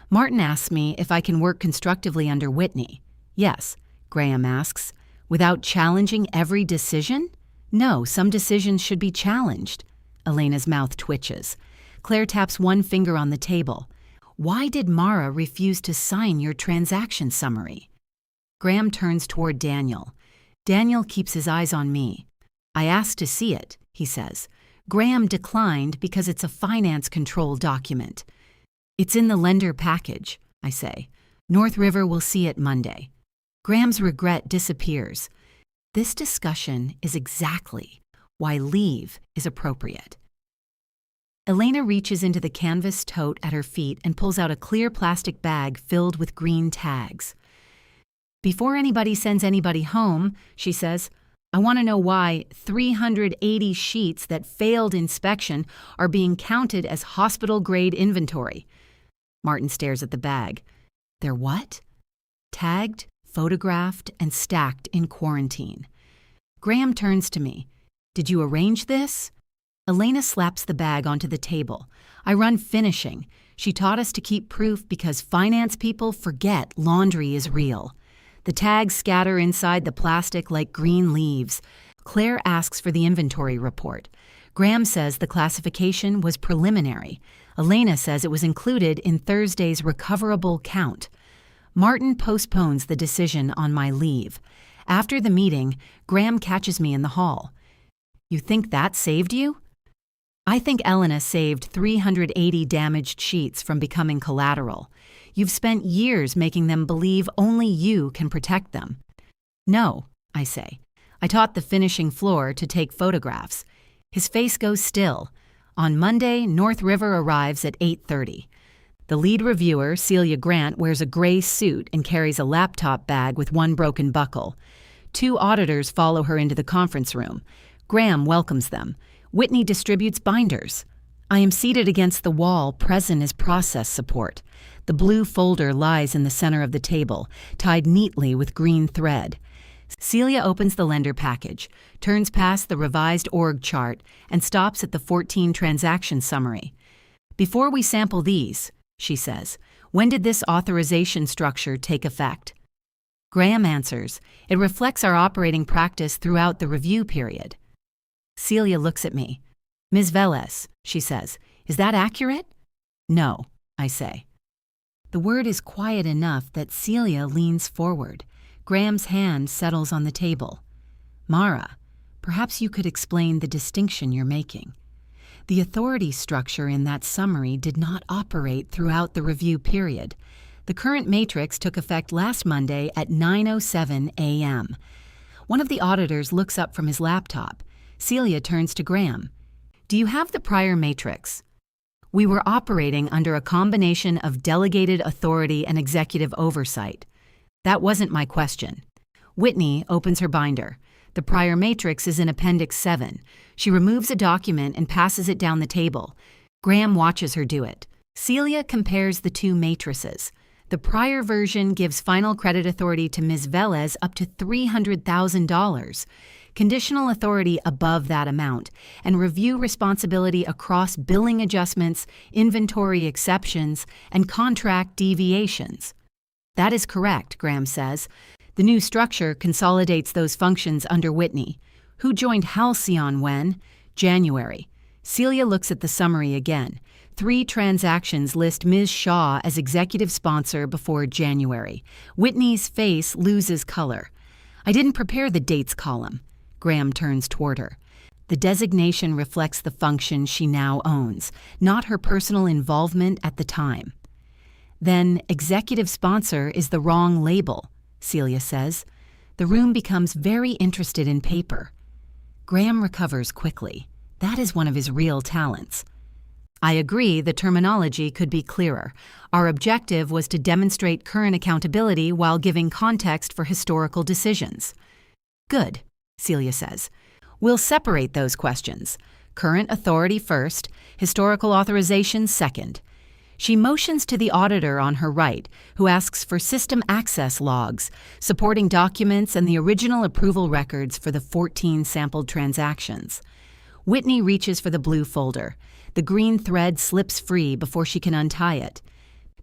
Martin asks me if I can work constructively under Whitney. Yes, Graham asks. Without challenging every decision? No, some decisions should be challenged. Elena's mouth twitches. Claire taps one finger on the table. Why did Mara refuse to sign your transaction summary? Graham turns toward Daniel. Daniel keeps his eyes on me. I asked to see it, he says. Graham declined because it's a finance control document. It's in the lender package, I say. North River will see it Monday. Graham's regret disappears. This discussion is exactly why leave is appropriate. Elena reaches into the canvas tote at her feet and pulls out a clear plastic bag filled with green tags. Before anybody sends anybody home, she says, I want to know why 380 sheets that failed inspection are being counted as hospital-grade inventory. Martin stares at the bag. They're what? Tagged, photographed, and stacked in quarantine. Graham turns to me. Did you arrange this? Elena slaps the bag onto the table. I run finishing. She taught us to keep proof because finance people forget laundry is real. The tags scatter inside the plastic like green leaves. Claire asks for the inventory report. Graham says the classification was preliminary. Elena says it was included in Thursday's recoverable count. Martin postpones the decision on my leave. After the meeting, Graham catches me in the hall. You think that saved you? I think Elena saved 380 damaged sheets from becoming collateral. You've spent years making them believe only you can protect them. No, I say. I taught the finishing floor to take photographs. His face goes still. On Monday, North River arrives at 8:30. The lead reviewer, Celia Grant, wears a gray suit and carries a laptop bag with one broken buckle. 2 auditors follow her into the conference room. Graham welcomes them. Whitney distributes binders. I am seated against the wall, present as process support. The blue folder lies in the center of the table, tied neatly with green thread. Celia opens the lender package, turns past the revised org chart, and stops at the 14 transaction summary. Before we sample these, she says, when did this authorization structure take effect? Graham answers, it reflects our operating practice throughout the review period. Celia looks at me. Ms. Velez, she says, is that accurate? No, I say. The word is quiet enough that Celia leans forward. Graham's hand settles on the table. Mara, perhaps you could explain the distinction you're making. The authority structure in that summary did not operate throughout the review period. The current matrix took effect last Monday at 9:07 a.m. One of the auditors looks up from his laptop. Celia turns to Graham. Do you have the prior matrix? We were operating under a combination of delegated authority and executive oversight. That wasn't my question. Whitney opens her binder. The prior matrix is in Appendix 7. She removes a document and passes it down the table. Graham watches her do it. Celia compares the two matrices. The prior version gives final credit authority to Ms. Velez up to $300,000, conditional authority above that amount, and review responsibility across billing adjustments, inventory exceptions, and contract deviations. That is correct, Graham says. The new structure consolidates those functions under Whitney, who joined Halcyon when? January. Celia looks at the summary again. 3 transactions list Ms. Shaw as executive sponsor before January. Whitney's face loses color. I didn't prepare the dates column. Graham turns toward her. The designation reflects the function she now owns, not her personal involvement at the time. Then executive sponsor is the wrong label, Celia says. The room becomes very interested in paper. Graham recovers quickly. That is one of his real talents. I agree the terminology could be clearer. Our objective was to demonstrate current accountability while giving context for historical decisions. Good, Celia says. We'll separate those questions. Current authority first, historical authorization second. She motions to the auditor on her right, who asks for system access logs, supporting documents and the original approval records for the 14 sampled transactions. Whitney reaches for the blue folder. The green thread slips free before she can untie it.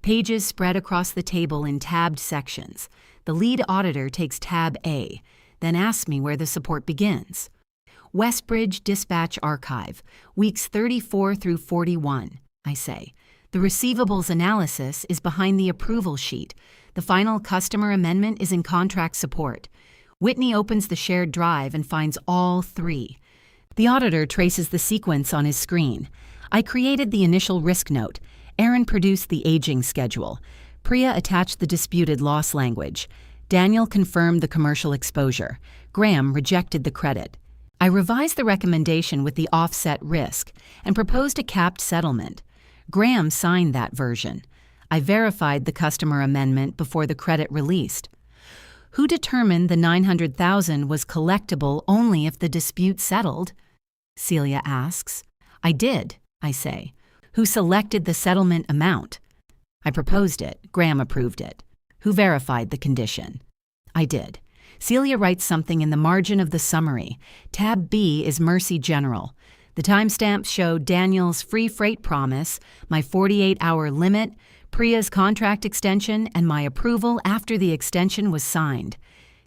Pages spread across the table in tabbed sections. The lead auditor takes tab A, then asks me where the support begins. Westbridge Dispatch Archive, weeks 34 through 41, I say. The receivables analysis is behind the approval sheet. The final customer amendment is in contract support. Whitney opens the shared drive and finds all 3. The auditor traces the sequence on his screen. I created the initial risk note. Aaron produced the aging schedule. Priya attached the disputed loss language. Daniel confirmed the commercial exposure. Graham rejected the credit. I revised the recommendation with the offset risk and proposed a capped settlement. Graham signed that version. I verified the customer amendment before the credit released. Who determined the $900,000 was collectible only if the dispute settled? Celia asks. I did, I say. Who selected the settlement amount? I proposed it. Graham approved it. Who verified the condition? I did. Celia writes something in the margin of the summary. Tab B is Mercy General. The timestamps show Daniel's free freight promise, my 48-hour limit, Priya's contract extension, and my approval after the extension was signed.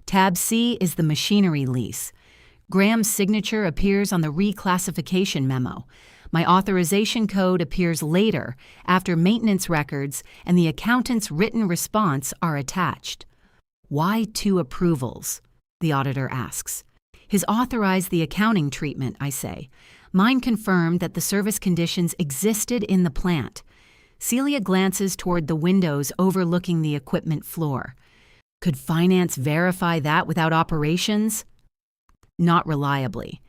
Tab C is the machinery lease. Graham's signature appears on the reclassification memo. My authorization code appears later, after maintenance records and the accountant's written response are attached. Why 2 approvals? The auditor asks. His authorized the accounting treatment, I say. Mine confirmed that the service conditions existed in the plant. Celia glances toward the windows overlooking the equipment floor. Could finance verify that without operations? Not reliably.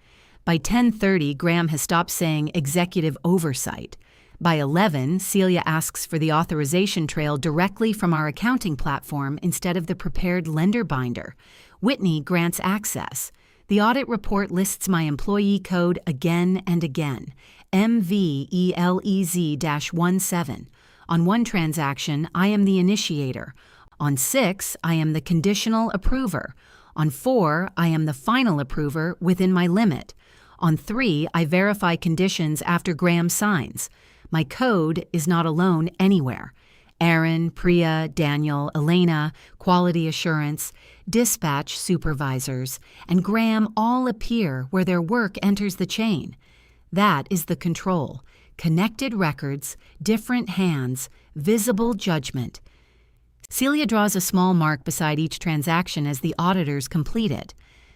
By 10:30, Graham has stopped saying executive oversight. By 11, Celia asks for the authorization trail directly from our accounting platform instead of the prepared lender binder. Whitney grants access. The audit report lists my employee code again and again, MVELEZ-17. On 1 transaction, I am the initiator. On 6, I am the conditional approver. On 4, I am the final approver within my limit. On 3, I verify conditions after Graham signs. My code is not alone anywhere. Aaron, Priya, Daniel, Elena, quality assurance, dispatch supervisors, and Graham all appear where their work enters the chain. That is the control. Connected records, different hands, visible judgment. Celia draws a small mark beside each transaction as the auditors complete it.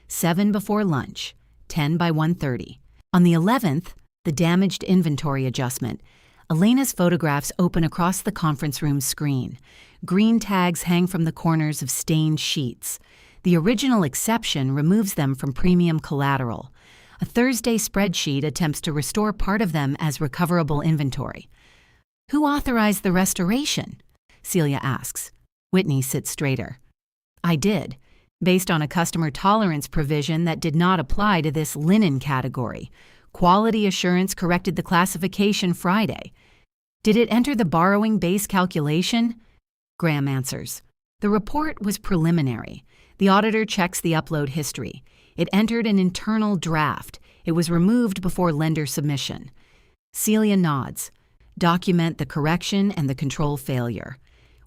7 before lunch, 10 by 1:30. On the 11th, the damaged inventory adjustment. Elena's photographs open across the conference room screen. Green tags hang from the corners of stained sheets. The original exception removes them from premium collateral. A Thursday spreadsheet attempts to restore part of them as recoverable inventory. Who authorized the restoration? Celia asks. Whitney sits straighter. I did. based on a customer tolerance provision that did not apply to this linen category. Quality assurance corrected the classification Friday. Did it enter the borrowing base calculation? Graham answers. The report was preliminary. The auditor checks the upload history. It entered an internal draft. It was removed before lender submission. Celia nods. Document the correction and the control failure.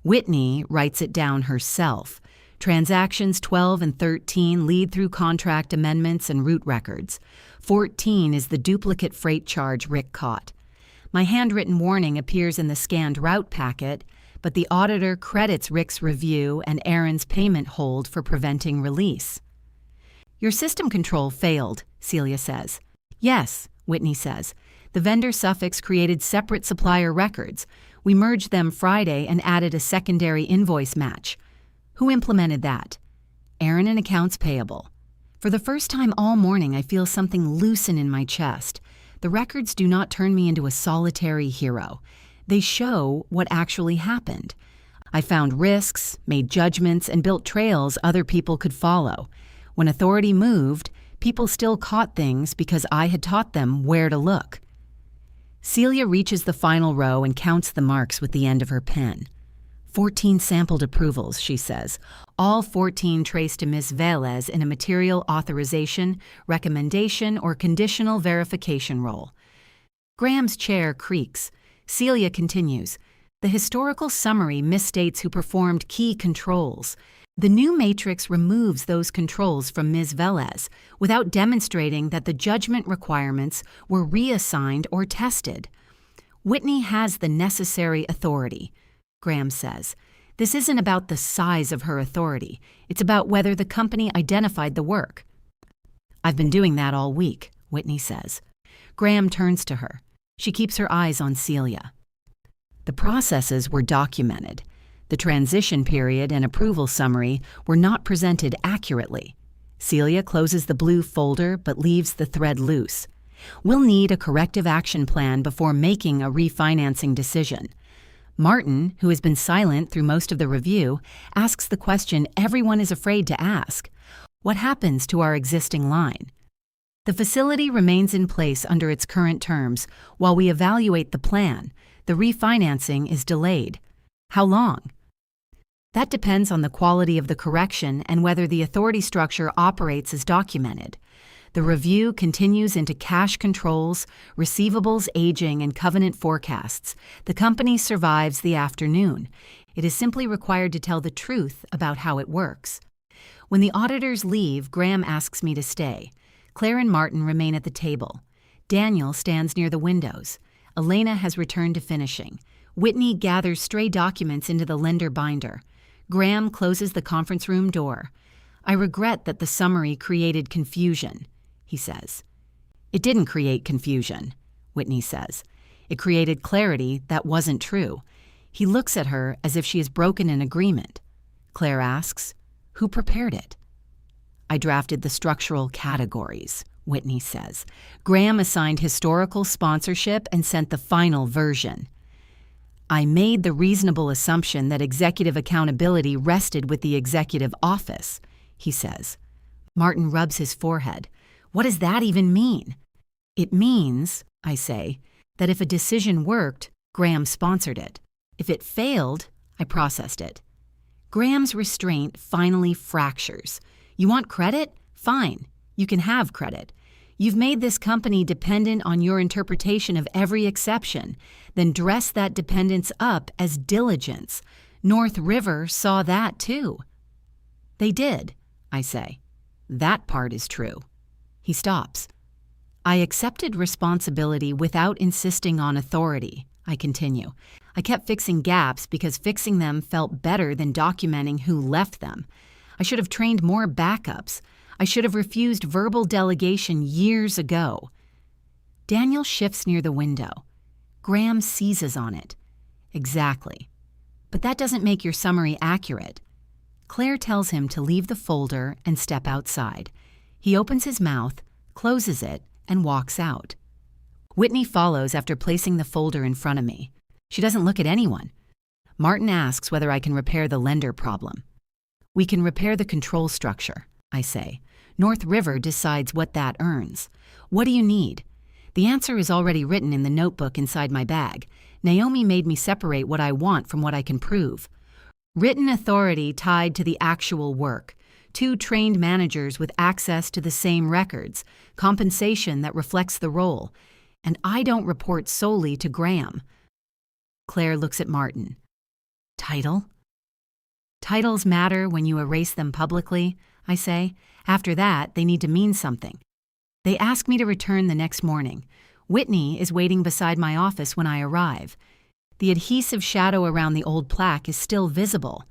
Whitney writes it down herself. Transactions 12 and 13 lead through contract amendments and route records. 14 is the duplicate freight charge Rick caught. My handwritten warning appears in the scanned route packet, but the auditor credits Rick's review and Aaron's payment hold for preventing release. Your system control failed, Celia says. Yes, Whitney says. The vendor suffix created separate supplier records. We merged them Friday and added a secondary invoice match. Who implemented that? Aaron in accounts payable. For the first time all morning, I feel something loosen in my chest. The records do not turn me into a solitary hero. They show what actually happened. I found risks, made judgments, and built trails other people could follow. When authority moved, people still caught things because I had taught them where to look. Celia reaches the final row and counts the marks with the end of her pen. 14 sampled approvals, she says. All 14 traced to Ms. Velez in a material authorization, recommendation, or conditional verification role. Graham's chair creaks. Celia continues. The historical summary misstates who performed key controls. The new matrix removes those controls from Ms. Velez without demonstrating that the judgment requirements were reassigned or tested. Whitney has the necessary authority, Graham says. This isn't about the size of her authority. It's about whether the company identified the work. I've been doing that all week, Whitney says. Graham turns to her. She keeps her eyes on Celia. The processes were documented. The transition period and approval summary were not presented accurately. Celia closes the blue folder but leaves the thread loose. We'll need a corrective action plan before making a refinancing decision. Martin, who has been silent through most of the review, asks the question everyone is afraid to ask. What happens to our existing line? The facility remains in place under its current terms while we evaluate the plan. The refinancing is delayed. How long? That depends on the quality of the correction and whether the authority structure operates as documented. The review continues into cash controls, receivables aging, and covenant forecasts. The company survives the afternoon. It is simply required to tell the truth about how it works. When the auditors leave, Graham asks me to stay. Claire and Martin remain at the table. Daniel stands near the windows. Elena has returned to finishing. Whitney gathers stray documents into the lender binder. Graham closes the conference room door. I regret that the summary created confusion, he says. It didn't create confusion, Whitney says. It created clarity that wasn't true. He looks at her as if she has broken an agreement. Claire asks, who prepared it? I drafted the structural categories, Whitney says. Graham assigned historical sponsorship and sent the final version. I made the reasonable assumption that executive accountability rested with the executive office, he says. Martin rubs his forehead. What does that even mean? It means, I say, that if a decision worked, Graham sponsored it. If it failed, I processed it. Graham's restraint finally fractures. You want credit? Fine. You can have credit. You've made this company dependent on your interpretation of every exception, then dress that dependence up as diligence. North River saw that too. They did, I say. That part is true. He stops. I accepted responsibility without insisting on authority, I continue. I kept fixing gaps because fixing them felt better than documenting who left them. I should have trained more backups. I should have refused verbal delegation years ago. Daniel shifts near the window. Graham seizes on it. Exactly. But that doesn't make your summary accurate. Claire tells him to leave the folder and step outside. He opens his mouth, closes it, and walks out. Whitney follows after placing the folder in front of me. She doesn't look at anyone. Martin asks whether I can repair the lender problem. We can repair the control structure, I say. North River decides what that earns. What do you need? The answer is already written in the notebook inside my bag. Naomi made me separate what I want from what I can prove. Written authority tied to the actual work. 2 trained managers with access to the same records. Compensation that reflects the role. And I don't report solely to Graham. Claire looks at Martin. Title? Titles matter when you erase them publicly, I say. After that, they need to mean something. They ask me to return the next morning. Whitney is waiting beside my office when I arrive. The adhesive shadow around the old plaque is still visible.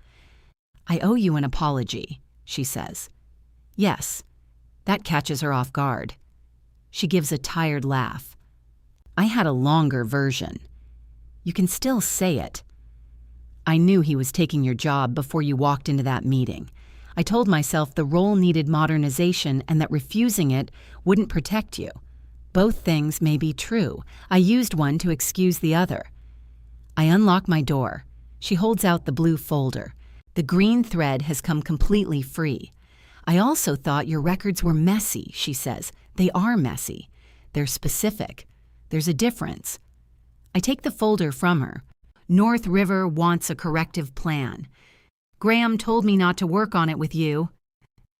I owe you an apology, she says. Yes. That catches her off guard. She gives a tired laugh. I had a longer version. You can still say it. I knew he was taking your job before you walked into that meeting. I told myself the role needed modernization and that refusing it wouldn't protect you. Both things may be true. I used one to excuse the other. I unlock my door. She holds out the blue folder. The green thread has come completely free. I also thought your records were messy, she says. They are messy. They're specific. There's a difference. I take the folder from her. North River wants a corrective plan. Graham told me not to work on it with you.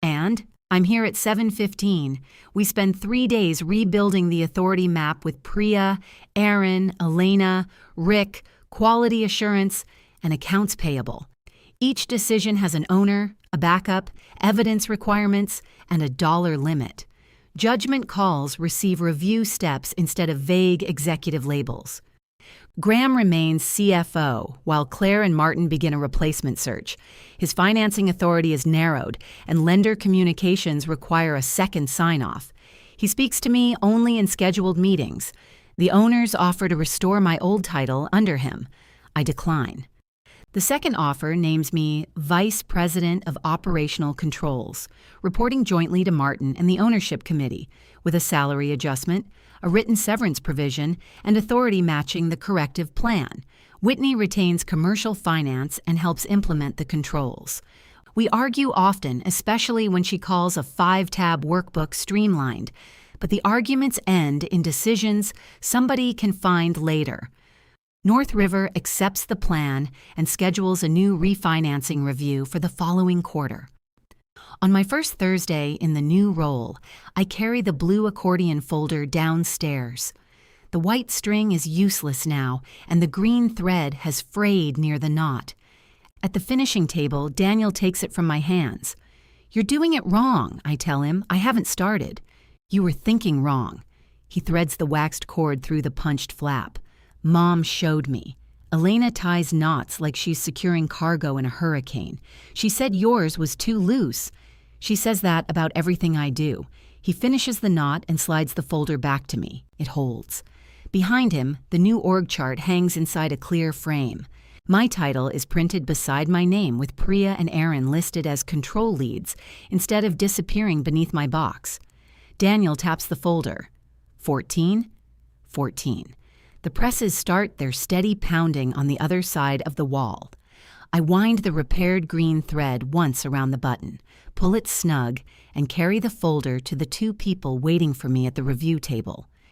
And I'm here at 7:15. We spend 3 days rebuilding the authority map with Priya, Aaron, Elena, Rick, quality assurance, and accounts payable. Each decision has an owner, a backup, evidence requirements, and a dollar limit. Judgment calls receive review steps instead of vague executive labels. Graham remains CFO, while Claire and Martin begin a replacement search. His financing authority is narrowed, and lender communications require a second sign-off. He speaks to me only in scheduled meetings. The owners offer to restore my old title under him. I decline. The second offer names me Vice President of Operational Controls, reporting jointly to Martin and the Ownership Committee, with a salary adjustment, a written severance provision, and authority matching the corrective plan. Whitney retains commercial finance and helps implement the controls. We argue often, especially when she calls a 5-tab workbook streamlined, but the arguments end in decisions somebody can find later. North River accepts the plan and schedules a new refinancing review for the following quarter. On my first Thursday in the new role, I carry the blue accordion folder downstairs. The white string is useless now, and the green thread has frayed near the knot. At the finishing table, Daniel takes it from my hands. "You're doing it wrong," I tell him. "I haven't started." "You were thinking wrong." He threads the waxed cord through the punched flap. "Mom showed me. Elena ties knots like she's securing cargo in a hurricane. She said yours was too loose." She says that about everything I do. He finishes the knot and slides the folder back to me. It holds. Behind him, the new org chart hangs inside a clear frame. My title is printed beside my name with Priya and Aaron listed as control leads instead of disappearing beneath my box. Daniel taps the folder. 14? 14. The presses start their steady pounding on the other side of the wall. I wind the repaired green thread once around the button, pull it snug, and carry the folder to the 2 people waiting for me at the review table.